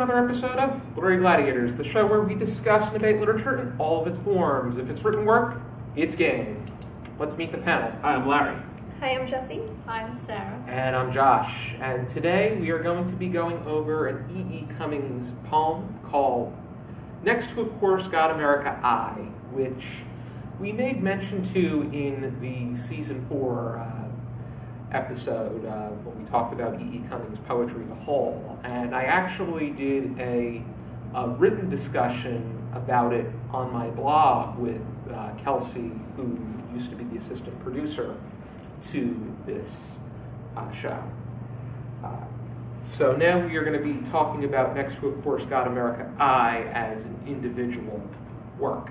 another episode of Gladiators, the show where we discuss and debate literature in all of its forms. If it's written work, it's game. Let's meet the panel. Hi, I'm Larry. Hi, I'm Jesi. Hi, I'm Sara. And I'm Josh. And today we are going to be going over an E.E. Cummings poem called Next to, of course, God, America, I, which we made mention to in the Season 4 episode when we talked about E.E. Cummings' poetry as a whole. And I actually did a written discussion about it on my blog with Kelsey, who used to be the assistant producer to this show. So now we are going to be talking about Next to, of course, God, America, I as an individual work.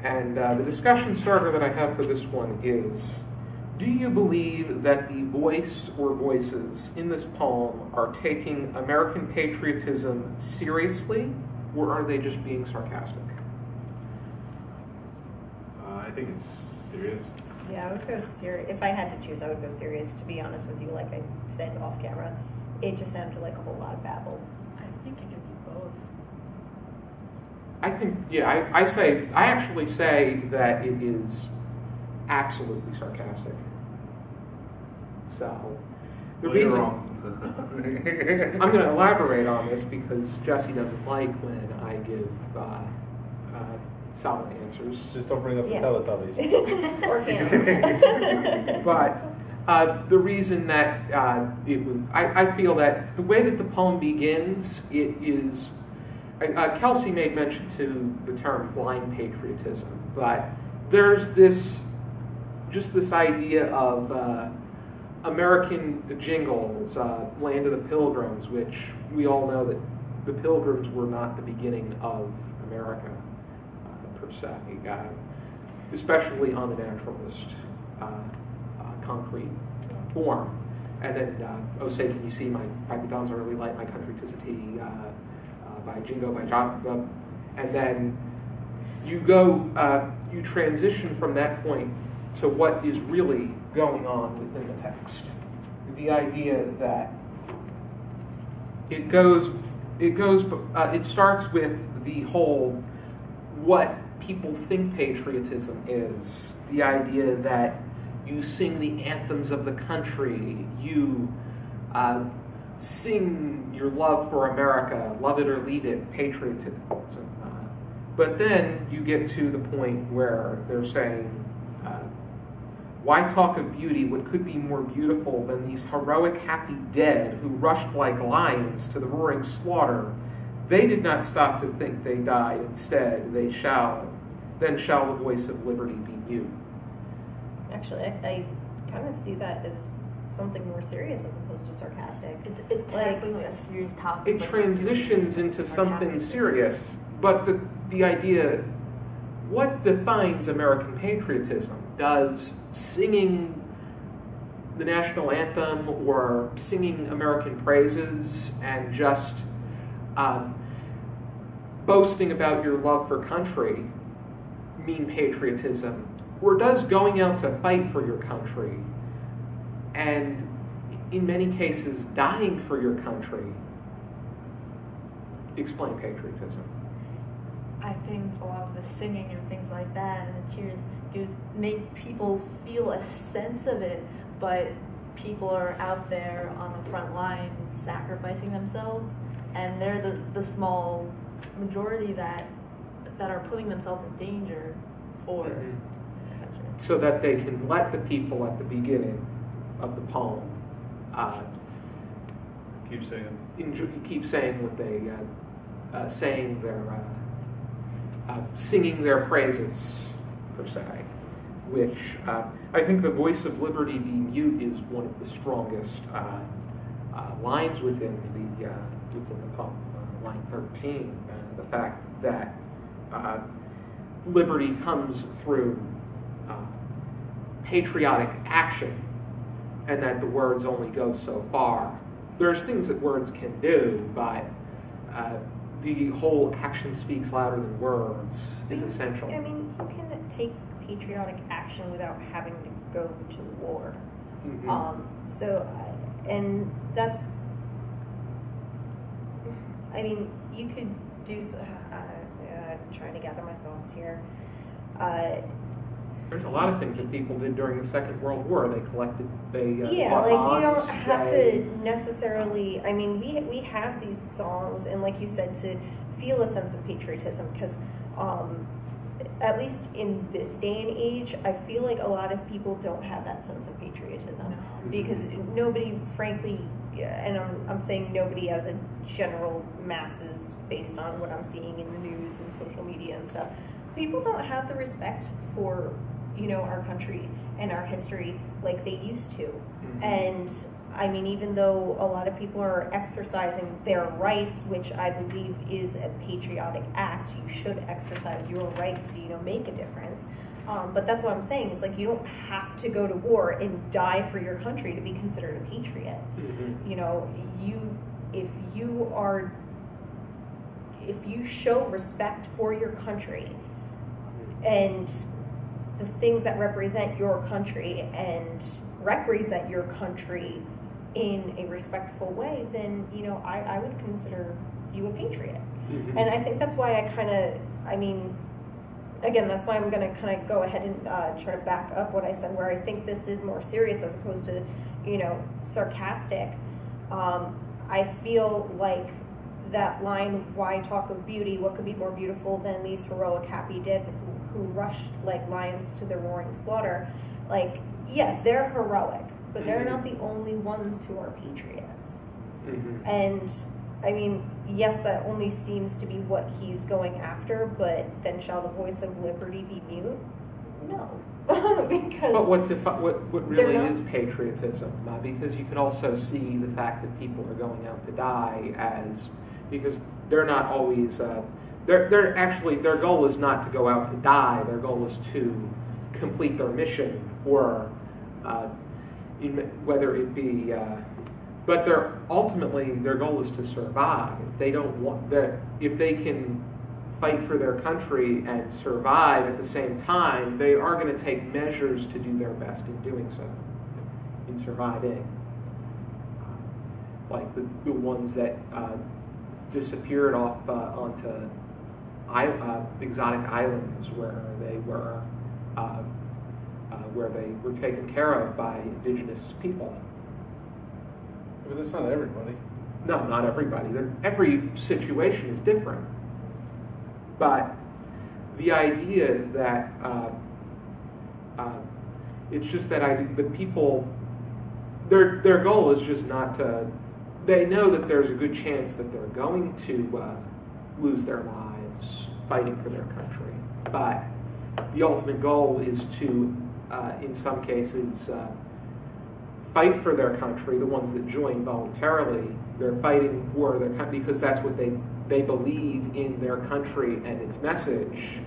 And the discussion starter that I have for this one is, do you believe that the voice or voices in this poem are taking American patriotism seriously, or are they just being sarcastic? I think it's serious. Yeah, I would go serious. If I had to choose, I would go serious, to be honest with you. Like I said off camera, it just sounded like a whole lot of babble. I think it could be both. I think, yeah, I actually say that it is absolutely sarcastic. So, the reason... You're wrong. I'm going to elaborate on this because Jesi doesn't like when I give solid answers. Just don't bring up the Teletubbies. Or him. But the reason that it was... I feel that the way that the poem begins, it is... Kelsey made mention to the term blind patriotism, but there's this idea of American jingles, Land of the Pilgrims, which we all know that the Pilgrims were not the beginning of America, per se, especially on the naturalist concrete form. And then, Oh Say Can You See by the Dawn's Early Light, My Country 'Tis a Tea, by Jingo, by John, and then you go, you transition from that point to what is really going on within the text. The idea that it starts with the whole what people think patriotism is. The idea that you sing the anthems of the country, you sing your love for America, love it or leave it, patriotism. But then you get to the point where they're saying, why talk of beauty? What could be more beautiful than these heroic, happy dead who rushed like lions to the roaring slaughter? They did not stop to think they died. Instead, then shall the voice of liberty be mute. Actually, I kind of see that as something more serious as opposed to sarcastic. It's tackling a serious topic. It transitions into something serious, but the idea, what defines American patriotism? Does singing the national anthem or singing American praises and just boasting about your love for country mean patriotism? Or does going out to fight for your country and in many cases dying for your country explain patriotism? I think a lot of the singing and things like that and the cheers make people feel a sense of it, but people are out there on the front lines sacrificing themselves, and they're the small majority that are putting themselves in danger for the country. So that they can let the people at the beginning of the poem Keep saying. keep saying what they saying their singing their praises, per se, which I think the voice of liberty be mute is one of the strongest lines within the poem. Line 13, the fact that liberty comes through patriotic action, and that the words only go so far. There's things that words can do, but the whole action speaks louder than words is essential. I mean, you can take patriotic action without having to go to war. Mm-hmm. And that's I mean, you could do. Trying to gather my thoughts here. There's a lot of things that people did during the Second World War. They collected, yeah, bought like bonds, you don't have to necessarily. I mean, we have these songs, and like you said, to feel a sense of patriotism, because at least in this day and age, I feel like a lot of people don't have that sense of patriotism, because nobody, frankly, and I'm saying nobody as a general masses based on what I'm seeing in the news and social media and stuff. People don't have the respect for, our country and our history like they used to. And I mean, even though a lot of people are exercising their rights, which I believe is a patriotic act, you should exercise your right to, make a difference. But that's what I'm saying. It's like you don't have to go to war and die for your country to be considered a patriot. If you show respect for your country and the things that represent your country and represent your country in a respectful way, then, I would consider you a patriot. And I think that's why again, that's why I'm going to kind of go ahead and try to back up what I said, where I think this is more serious as opposed to, sarcastic. I feel like that line, why talk of beauty, what could be more beautiful than these heroic happy dead who rushed like lions to their roaring slaughter? Like, yeah, they're heroic, but they're not the only ones who are patriots. And I mean, yes, that only seems to be what he's going after, but then shall the voice of liberty be mute? No. Because but what really is patriotism? Because you can also see the fact that people are going out to die as, because they're not always, they're actually, their goal is not to go out to die, their goal is to complete their mission, or whether it be, but ultimately their goal is to survive. They don't want that. If they can fight for their country and survive at the same time, they are going to take measures to do their best in doing so, in surviving. Like the ones that disappeared off onto exotic islands where they were taken care of by indigenous people. But that's not everybody. No, not everybody. Every situation is different. But the idea that it's just that the people, their goal is just not to. They know that there's a good chance that they're going to lose their lives fighting for their country. But the ultimate goal is to, in some cases, fight for their country. The ones that join voluntarily, they're fighting for their country because that's what they believe in their country and its message.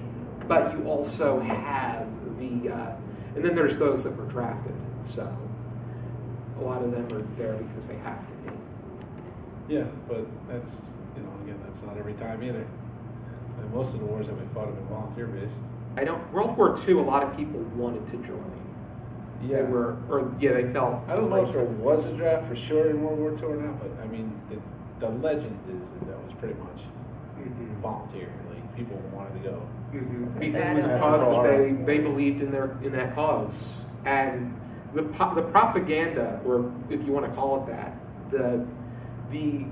But you also have and then there's those that were drafted. So a lot of them are there because they have to be. Yeah, but that's, again, that's not every time either. And most of the wars that we fought have been volunteer-based. World War II, a lot of people wanted to join. Yeah. They felt. I don't know if there was a draft for sure in World War II or not, but I mean, the legend is that was pretty much volunteer. Like, people wanted to go. Because it was a cause that they believed in that cause. And the propaganda, or if you want to call it that, the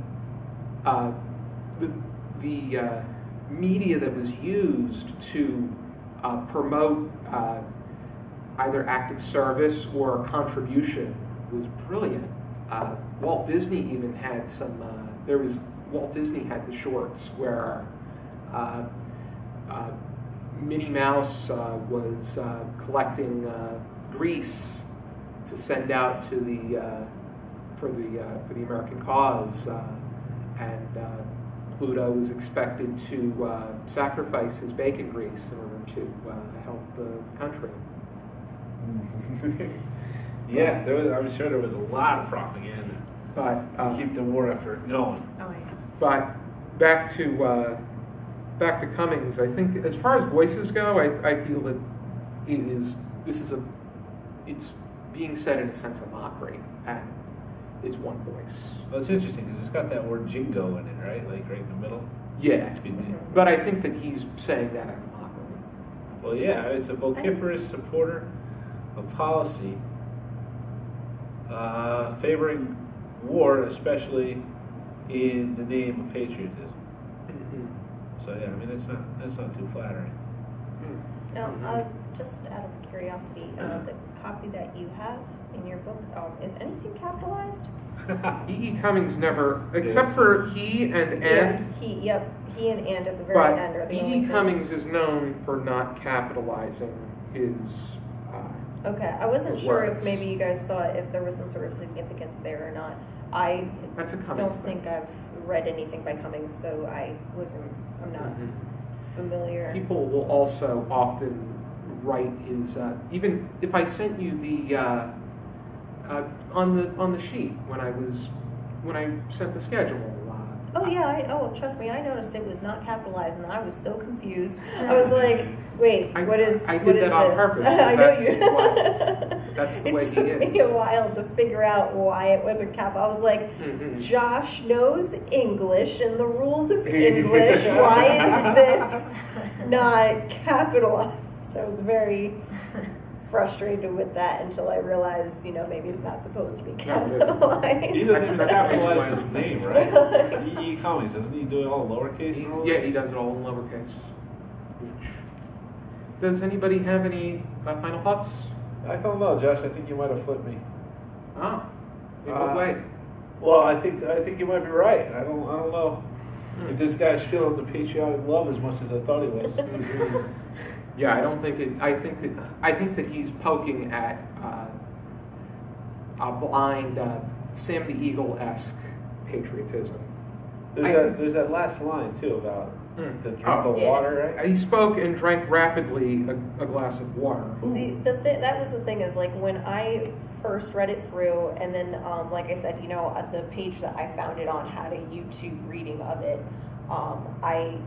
media that was used to promote either active service or contribution was brilliant. Walt Disney even had some. Walt Disney had the shorts where Minnie Mouse was collecting grease to send out to for the American cause, and Pluto was expected to sacrifice his bacon grease in order to help the country. Yeah, I'm sure there was a lot of propaganda, but to keep the war effort going. Oh, yeah. But back to Cummings. I think as far as voices go, I feel that it's being said in a sense of mockery, and is one voice. Well, it's interesting because it's got that word jingo in it, right? Like right in the middle. Yeah, but I think that he's saying that out of mockery. Well, yeah, it's a vociferous supporter of policy favoring war, especially in the name of patriotism. So yeah, I mean that's not too flattering. Now, just out of curiosity, the copy that you have in your book, is anything capitalized? E. Cummings never, except for he and and. Yeah, he and at the very end are the only E. thing. Cummings is known for not capitalizing his. Okay, I wasn't his sure words. if maybe you guys thought if there was some sort of significance there or not. That's a Cummings don't thing. think I've read anything by Cummings, so I'm not familiar. People will also often write his, even if I sent you the on the sheet when I sent the schedule. Oh yeah, trust me, I noticed it was not capitalized, and I was so confused. I was like, wait, what is? I what did is that on this? purpose. I know you. That's the way he is. It took me a while to figure out why it wasn't capital. I was like, Josh knows English and the rules of English. Why is this not capitalized? So I was very frustrated with that until I realized, maybe it's not supposed to be capitalized. He doesn't even capitalize his name, right? E. Cummings, doesn't he do it all lowercase? Yeah, he does it all in lowercase. Does anybody have any final thoughts? I don't know, Josh. I think you might have flipped me. Oh, in what way? Well, I think you might be right. I don't know if this guy's feeling the patriotic love as much as I thought he was. Yeah, I don't think it. I think that he's poking at a blind Sam the Eagle-esque patriotism. There's that last line too about the drink of water, right? He spoke and drank rapidly a glass of water. See, that was the thing is like when I first read it through, and then like I said, the page that I found it on had a YouTube reading of it. I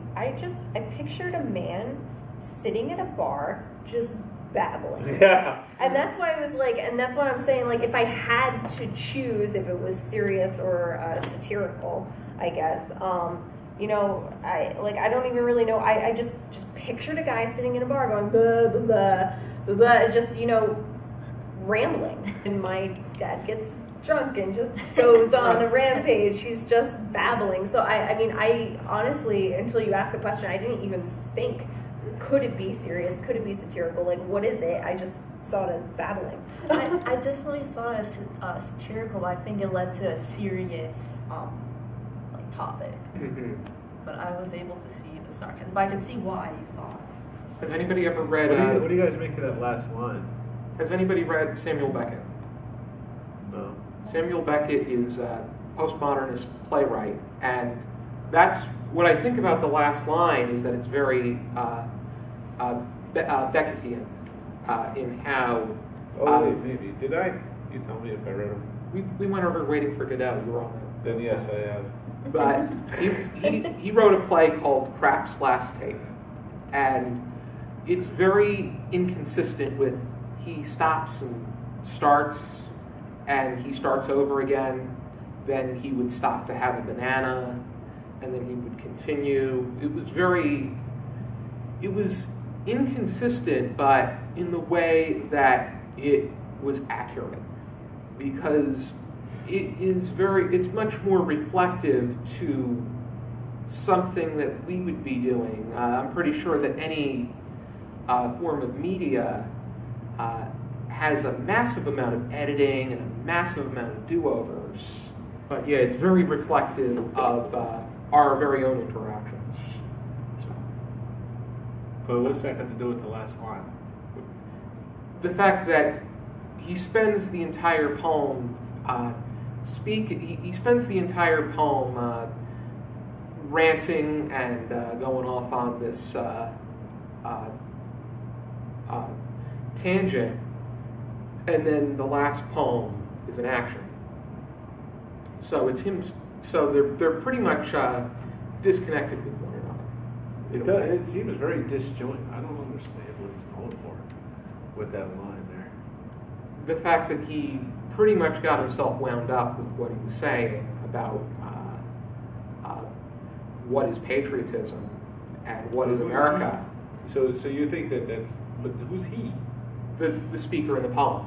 pictured a man sitting at a bar just babbling. Yeah. And that's why I was like, and that's why I'm saying, like, if I had to choose if it was serious or satirical, I guess, I don't even really know. I just pictured a guy sitting in a bar going blah blah blah blah, blah just rambling, and my dad gets drunk and just goes on a rampage. He's just babbling. So I honestly, until you asked the question, I didn't even think, could it be serious? Could it be satirical? Like, what is it? I just saw it as babbling. I definitely saw it as satirical, but I think it led to a serious topic. But I was able to see the sarcasm. But I could see why you thought. Has anybody ever read? What do you guys make of that last line? Has anybody read Samuel Beckett? No. Samuel Beckett is a postmodernist playwright, and that's what I think about the last line is that it's very Beckettian in how. Maybe. Did I? You tell me if I read them. We went over Waiting for Godot. You were on that. Then yes, I have. But he wrote a play called Crap's Last Tape, and it's very inconsistent with he stops and starts, and he starts over again. Then he would stop to have a banana, and then he would continue. It was inconsistent, but in the way that it was accurate, because it's much more reflective to something that we would be doing. I'm pretty sure that any form of media has a massive amount of editing and a massive amount of do-overs. But yeah, it's very reflective of our very own interactions. So. But what's that got to do with the last line? The fact that he spends the entire poem he spends the entire poem ranting and going off on this tangent, and then the last poem is an action. So it's him. So they're pretty much disconnected with one another. It seems very disjointed. I don't understand what he's going for with that line there. the fact that he pretty much got himself wound up with what he was saying about what is patriotism and what is America. So you think that's, but who's he? The speaker in the poem.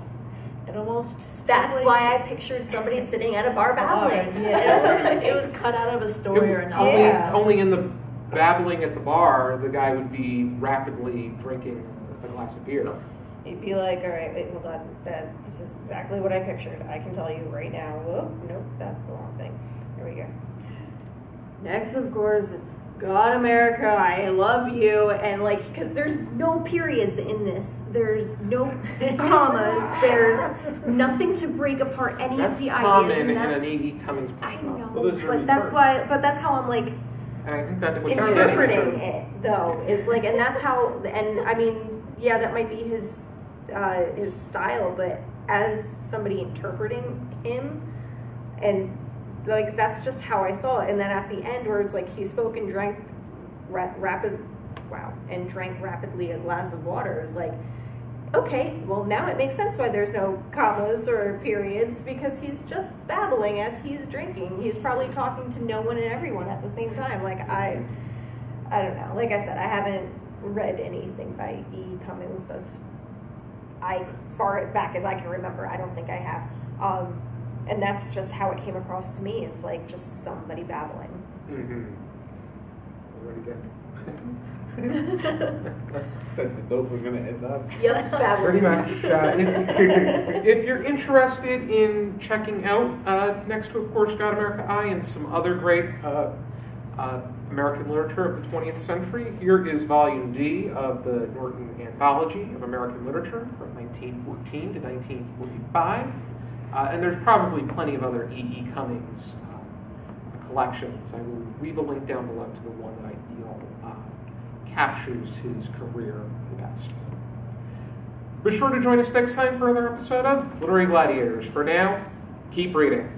It almost That's like, why I pictured somebody sitting at a bar babbling. it was cut out of a story or not. Only in the babbling at the bar, the guy would be rapidly drinking a glass of beer. He'd be like, all right, wait, hold on. This is exactly what I pictured. I can tell you right now. Whoop, nope, that's the wrong thing. Here we go. Next, of course, God, America, I love you. And like, because there's no periods in this. There's no commas. There's nothing to break apart any of the ideas. And that's an E.E. Cummings poem. I know, Well, but that's why. But that's how I'm like And I think that's what interpreting it, though. Is like, and that's how. And I mean, yeah, that might be his style, but as somebody interpreting him, and like that's just how I saw it. And then at the end, where it's like he spoke and drank drank rapidly a glass of water, is like, okay, well now it makes sense why there's no commas or periods, because he's just babbling as he's drinking. He's probably talking to no one and everyone at the same time. Like I don't know. Like I said, I haven't read anything by E. Cummings as far back as I can remember. I don't think I have. And that's just how it came across to me. It's like just somebody babbling. Mm-hmm. Ready That's the note we're going to end on. Yep, babbling. Pretty much. If you're interested in checking out, next to, of course, God, America, I, and some other great American literature of the 20th century, here is Volume D of the Norton Anthology of American Literature from 1914 to 1945. And there's probably plenty of other E.E. Cummings collections. I will leave a link down below to the one that I feel captures his career the best. Be sure to join us next time for another episode of Literary Gladiators. For now, keep reading.